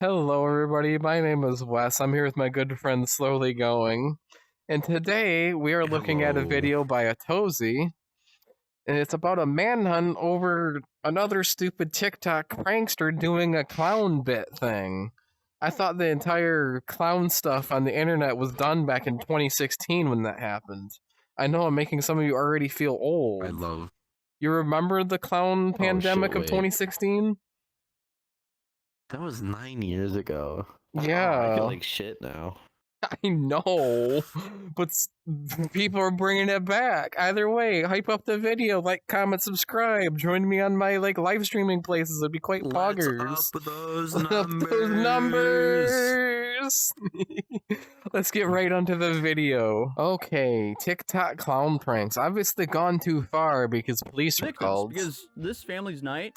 Hello, everybody. My name is Wes. I'm here with my good friend Slowly Going. And today we are looking at a Hello. video by a Tozy, and it's about a manhunt over another stupid TikTok prankster doing a clown bit thing. I thought the entire clown stuff on the internet was done back in 2016 when that happened. I know I'm making some of you already feel old. I love. You remember the clown pandemic of wait. 2016? That was 9 years ago. Yeah. I feel like shit now. I know, but people are bringing it back. Either way, hype up the video, like, comment, subscribe. Join me on my live streaming places. It'd be quite poggers. Let's up those Let's numbers. up those numbers. Let's get right onto the video. Okay, TikTok clown pranks. Obviously gone too far because police are called. Because this family's night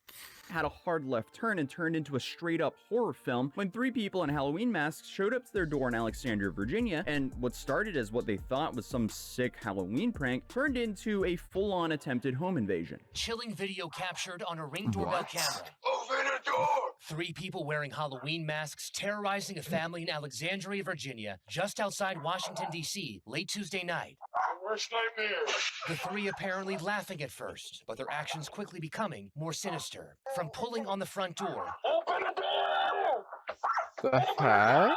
had a hard left turn and turned into a straight-up horror film when three people in Halloween masks showed up to their door in Alexandria, Virginia, and what started as what they thought was some sick Halloween prank turned into a full-on attempted home invasion. Chilling video captured on a Ring doorbell camera. Open the door! Three people wearing Halloween masks terrorizing a family in Alexandria, Virginia, just outside Washington, D.C., late Tuesday night. Worst nightmare. The three apparently laughing at first, but their actions quickly becoming more sinister. From pulling on the front door Open the door! The heck?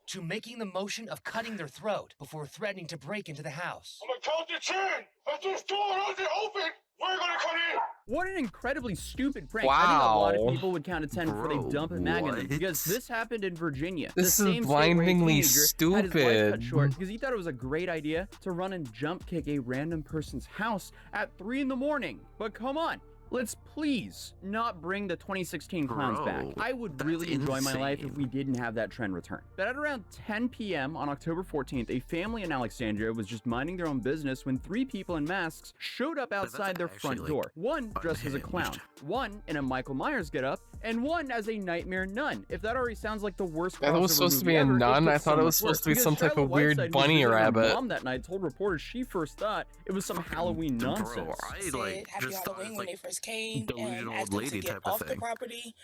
to making the motion of cutting their throat before threatening to break into the house. I'm gonna count to 10. If this door doesn't open, we're gonna come in. What an incredibly stupid prank. I think a lot of Wow. people would count to 10 before they dump a mag in them, because this happened in Virginia. This The is same state where a blindingly teenager had his life cut stupid. short because he thought it was a great idea to run and jump kick a random person's house at 3 in the morning. But come on. Let's please not bring the 2016 clowns back. I would really enjoy my life if we didn't have that trend return. But at around 10 p.m. on October 14th, a family in Alexandria was just minding their own business when three people in masks showed up outside their front door. One dressed as a clown, one in a Michael Myers getup, and one as a nightmare nun. If that already sounds like the worst That was crossover supposed to movie be a ever, nun? it I gets thought so it was much supposed to be worse, some because type of Charlotte weird Whiteside, who was bunny visiting her rabbit. mom that night told reporters she first thought it was some Halloween nonsense. Bro, I said happy Halloween when they first came and delusional asked old them to lady get type of off the thing. property.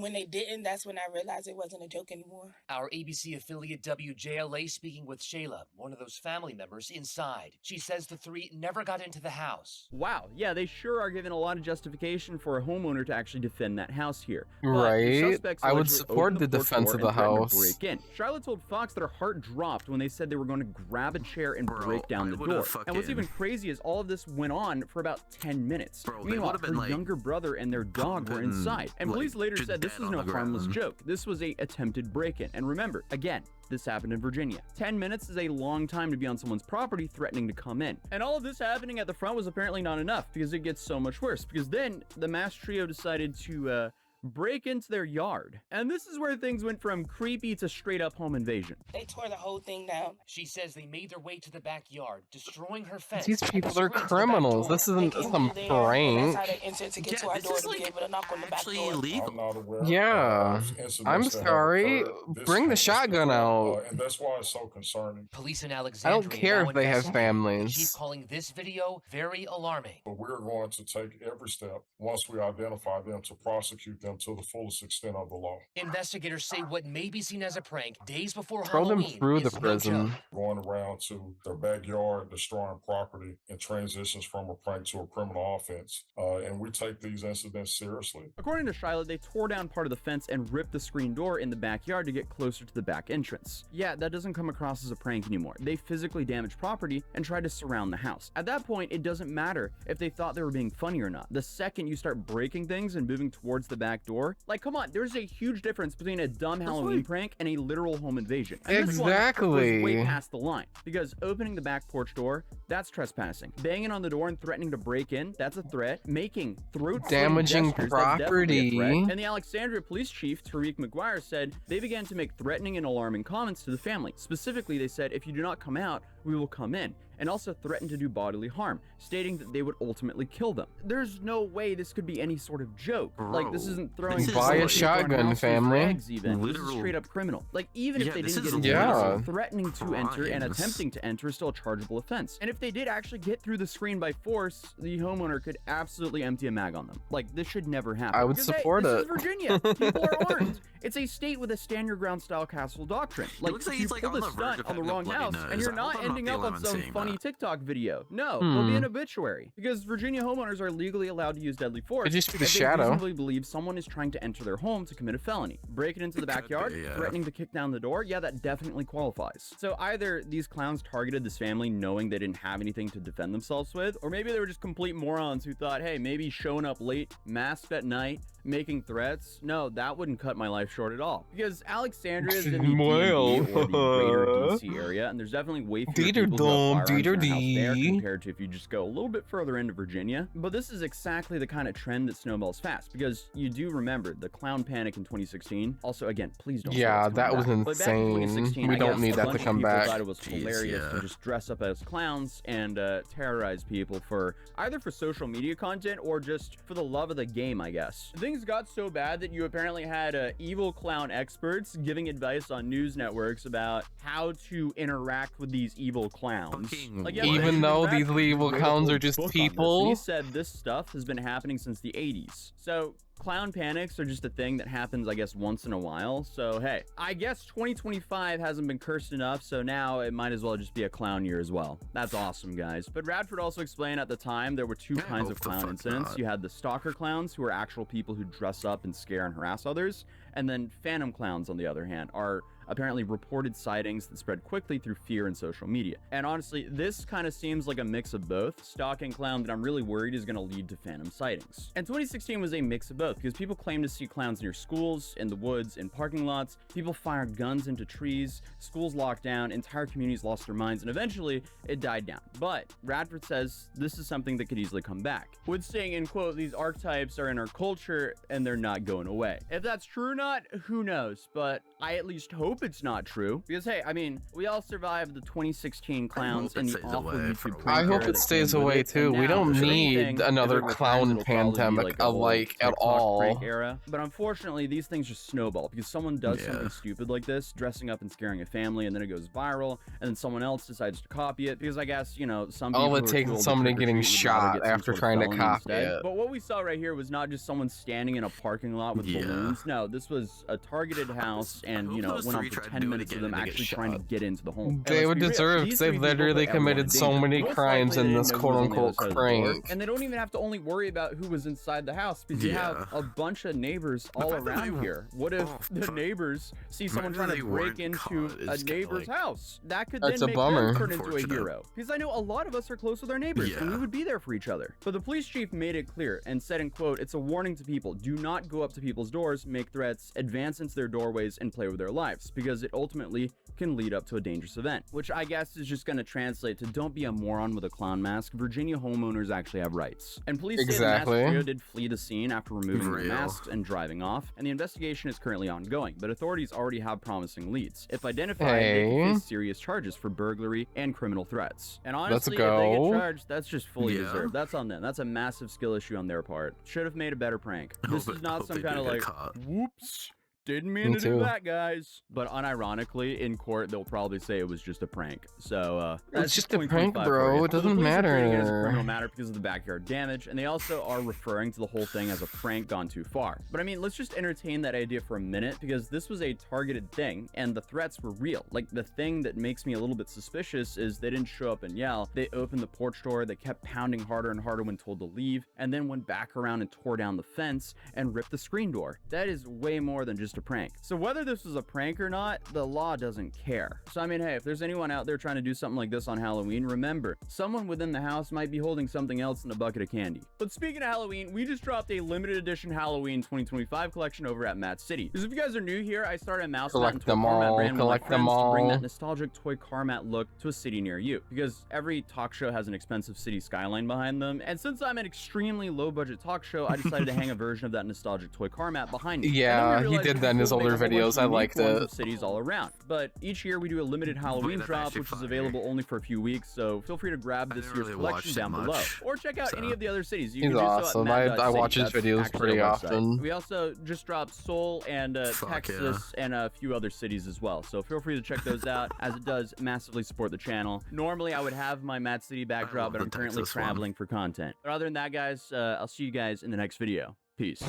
When they didn't, that's when I realized it wasn't a joke anymore. Our ABC affiliate WJLA speaking with Shayla, one of those family members inside. She says the three never got into the house. Wow, yeah, they sure are giving a lot of justification for a homeowner to actually defend that house here. But the Right? suspects I would allegedly support opened the porch defense door of the and threatened to house. break in. Charlotte told Fox that her heart dropped when they said they were going to grab a chair and break down I the would've door. And what's even crazy is all of this went on for about 10 minutes. Bro, they Meanwhile, would've her been, like, younger brother and their dog were pumping, inside. And police later just said this dead was on no the harmless ground. joke. This was a attempted break-in. And remember, again, this happened in Virginia. 10 minutes is a long time to be on someone's property threatening to come in. And all of this happening at the front was apparently not enough, because it gets so much worse. Because then the masked trio decided to break into their yard. And this is where things went from creepy to straight up home invasion. They tore the whole thing down. She says they made their way to the backyard, destroying her fence. These and people the are screen to the back criminals. door. This isn't They came some through there, and prank. that's how they entered to get Yeah, to our this door is, to be like, able to knock on the back actually door. illegal. I'm not aware. Yeah. of incidents I'm that have sorry. occurred this Bring the close shotgun before, out. and that's why it's so concerning. Police in I Alexandria don't care now if they have investigating, the families. chief calling this video very alarming. But we're going to take every step once we identify them to prosecute them to the fullest extent of the law. Investigators say what may be seen as a prank days before Throw them Halloween through the is no prison. joke. Going around to their backyard, destroying property, and transitions from a prank to a criminal offense. And we take these incidents seriously. According to Charlotte, they tore down part of the fence and ripped the screen door in the backyard to get closer to the back entrance. Yeah, that doesn't come across as a prank anymore. They physically damaged property and tried to surround the house. At that point, it doesn't matter if they thought they were being funny or not. The second you start breaking things and moving towards the back door, like, come on, there's a huge difference between a dumb Halloween prank and a literal home invasion. And this one Exactly. goes way past the line, because opening the back porch door, that's trespassing. Banging on the door and threatening to break in, that's a threat. Making throat-slitting Damaging gestures, that's definitely a threat. property. And the Alexandria police chief, Tariq McGuire, said they began to make threatening and alarming comments to the family. Specifically, they said, if you do not come out, we will come in, and also threatened to do bodily harm, stating that they would ultimately kill them. There's no way this could be any sort of joke. Like, this isn't throwing Buy a shotgun, family. Even. This is straight up criminal. Like, even if they didn't get into Yeah. threatening to enter and attempting to enter is still a chargeable offense. And if they did actually get through the screen by force, the homeowner could absolutely empty a mag on them. Like, this should never happen. I would Because, support hey, it. This is Virginia. People are armed. It's a state with a stand your ground style castle doctrine. Like, looks like if he's, you like, pull on the the verge stunt of on the having a wrong bloody house, nose. and you're I not hope I'm not ending the up only on one some seeing funny that. TikTok video. No, it'll be an obituary. Because Virginia homeowners are legally allowed to use deadly force. Could just be the if they shadow. reasonably believe someone is trying to enter their home to commit a felony. Break it into the backyard, be, yeah. threatening to kick down the door, yeah, that definitely qualifies. So either these clowns targeted this family knowing they didn't have anything to defend themselves with, or maybe they were just complete morons who thought, hey, maybe showing up late, masked at night, making threats, no, that wouldn't cut my life short at all. Because Alexandria is in the Well. DMV or the greater DC area, and there's definitely way fewer people who have firearms in their house there compared to if you just go a little bit further into Virginia. But this is exactly the kind of trend that snowballs fast, because you do remember the clown panic in 2016. Also, again, please don't. Yeah, that was insane. But back in 2016, We I don't guess need a that to bunch of come people back. thought it was Jeez, hilarious yeah. to just dress up as clowns and terrorize people for either for social media content or just for the love of the game, I guess. Things got so bad that you apparently had evil clown experts giving advice on news networks about how to interact with these evil clowns. Fucking Like, what? Even Benjamin though Bradford these evil wrote a clowns whole are just book on this, and people. he said this stuff has been happening since the 80s. So clown panics are just a thing that happens, I guess, once in a while. So, hey, I guess 2025 hasn't been cursed enough, so now it might as well just be a clown year as well. That's awesome, guys. But Radford also explained at the time there were two kinds of hope the clown fuck incidents. not. You had the stalker clowns, who are actual people who dress up and scare and harass others, and then phantom clowns, on the other hand, are apparently reported sightings that spread quickly through fear and social media. And honestly, this kind of seems like a mix of both. Stalking clown that I'm really worried is going to lead to phantom sightings. And 2016 was a mix of both, because people claimed to see clowns near schools, in the woods, in parking lots, people fired guns into trees, schools locked down, entire communities lost their minds, and eventually it died down. But Radford says this is something that could easily come back, with saying, in quote, these archetypes are in our culture and they're not going away. If that's true or not, who knows, but I at least hope it's not true, because hey, I mean, we all survived the 2016 clowns and the awful YouTube prank I hope era it that stays came with away it, too. and We now, don't if need anything, another if it returns, clown it'll probably be pandemic like the whole alike at TikTok prank all. era. But unfortunately, these things just snowball, because someone does something stupid like this, dressing up and scaring a family, and then it goes viral, and then someone else decides to copy it, because I guess, you know, some people All it who are takes too is old to somebody trick or getting treat would rather shot get some after sort of trying to felony copy instead. it. But what we saw right here was not just someone standing in a parking lot with balloons. No, this was a targeted house, and you know, it went on for 10 minutes of them actually trying to get into the home. They would deserve, because they literally committed so many crimes in this quote-unquote prank. And they don't even have to only worry about who was inside the house, because you have a bunch of neighbors all around here. What if the neighbors see someone trying to break into a neighbor's house? That could then That's a make bummer. them turn into a hero. Because I know a lot of us are close with our neighbors, and we would be there for each other. But the police chief made it clear and said, in quote, it's a warning to people. Do not go up to people's doors, make threats, advance into their doorways, and play with their lives, because it ultimately can lead up to a dangerous event. Which I guess is just going to translate to don't be a moron with a clown mask. Virginia homeowners actually have rights. And police say the masked trio did flee the scene after removing their masks and driving off, and the investigation is currently ongoing, but authorities already have promising leads. If identified, they can face serious charges for burglary and criminal threats. And honestly, if they get charged, that's just fully deserved. That's on them. That's a massive skill issue on their part. Should have made a better prank. This is not some kind of like, whoops, didn't mean to do that, guys. But unironically, in court, they'll probably say it was just a prank. So, it's just a prank, bro. It doesn't matter. It is a criminal matter because of the backyard damage, and they also are referring to the whole thing as a prank gone too far. But I mean, let's just entertain that idea for a minute, because this was a targeted thing, and the threats were real. Like, the thing that makes me a little bit suspicious is they didn't show up and yell. They opened the porch door, they kept pounding harder and harder when told to leave, and then went back around and tore down the fence and ripped the screen door. That is way more than just a prank. So whether this was a prank or not, the law doesn't care. So I mean, hey, if there's anyone out there trying to do something like this on Halloween, remember, someone within the house might be holding something else in a bucket of candy. But speaking of Halloween, we just dropped a limited edition Halloween 2025 collection over at Matt City. Because if you guys are new here, I started a mouse mat and toy car mat brand with my friends to bring that nostalgic toy car mat look to a city near you. Because every talk show has an expensive city skyline behind them, and since I'm an extremely low budget talk show, I decided to hang a version of that nostalgic toy car mat behind me. Yeah, he did on his cool to make older a whole bunch videos. of I unique liked ones it. of cities all around. But each year we do a limited Halloween that's drop, actually which is fire. available only for a few weeks. So feel free to grab I this didn't year's really collection watch it down below, much, or check out any so. of the other cities. You He's can do awesome. so at I mad.city. watch his That's videos actually pretty our website. often. We also just dropped Seoul and Fuck Texas and a few other cities as well. So feel free to check those out, as it does massively support the channel. Normally I would have my Mad City backdrop, love but the I'm currently Texas one. traveling for content. But other than that, guys, I'll see you guys in the next video. Peace.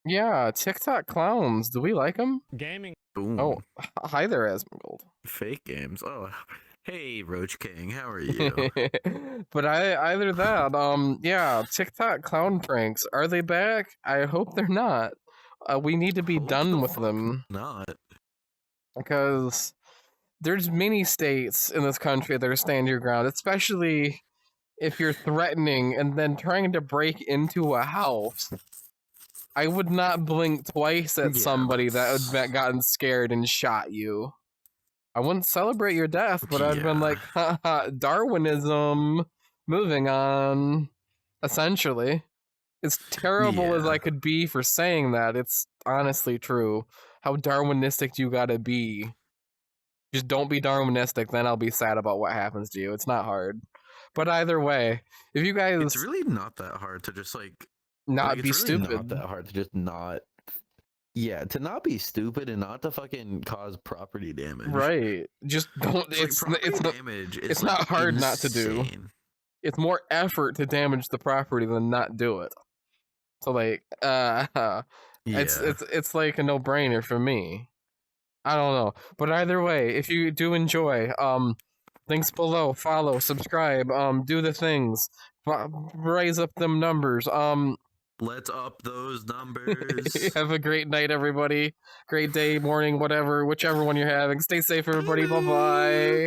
Yeah, TikTok clowns. Do we like them? Gaming. Boom. Oh, hi there, Asmongold. Fake games. Oh, hey, Roach King, how are you? But either that, yeah, TikTok clown pranks. Are they back? I hope they're not. We need to be Hope done the with fuck them, Not. because there's many states in this country that are stand your ground, especially if you're threatening and then trying to break into a house. I would not blink twice at Yeah, somebody that that's- had gotten scared and shot you. I wouldn't celebrate your death, but I'd been Yeah. like, haha, Darwinism. Moving on. Essentially. As terrible as Yeah. I could be for saying that, it's honestly true. How Darwinistic you gotta be. Just don't be Darwinistic, then I'll be sad about what happens to you. It's not hard. But either way, if you guys It's really not that hard to just not like, be it's really stupid. Not that hard to just not. Yeah, to not be stupid and not to fucking cause property damage. Right. Just don't. It's like, It's property not. damage. Is it's not like hard not to do. insane. It's more effort to damage the property than not do it. So like, Yeah. it's like a no-brainer for me. I don't know, but either way, if you do enjoy, links below, follow, subscribe, do the things, raise up them numbers. Let's up those numbers. Have a great night, everybody. Great day, morning, whatever, whichever one you're having. Stay safe, everybody. Bye bye.